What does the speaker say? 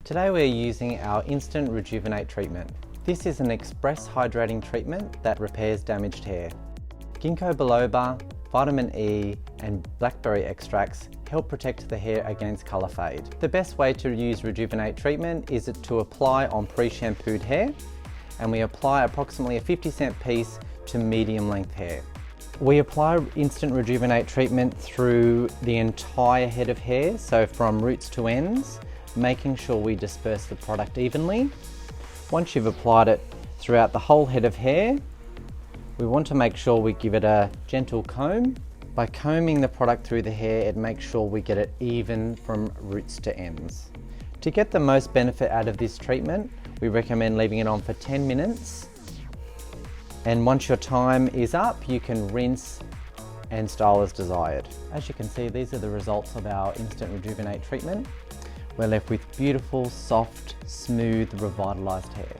Today we're using our Instant Rejuvenate treatment. This is an express hydrating treatment that repairs damaged hair. Ginkgo biloba, vitamin E and blackberry extracts help protect the hair against colour fade. The best way to use Rejuvenate treatment is to apply on pre-shampooed hair, and we apply approximately a 50-cent piece to medium length hair. We apply Instant Rejuvenate treatment through the entire head of hair, so from roots to ends, making sure we disperse the product evenly. Once you've applied it throughout the whole head of hair, we want to make sure we give it a gentle comb. By combing the product through the hair, it makes sure we get it even from roots to ends. To get the most benefit out of this treatment, we recommend leaving it on for 10 minutes. And once your time is up, you can rinse and style as desired. As you can see, these are the results of our Instant Rejuvenate treatment. We're left with beautiful, soft, smooth, revitalised hair.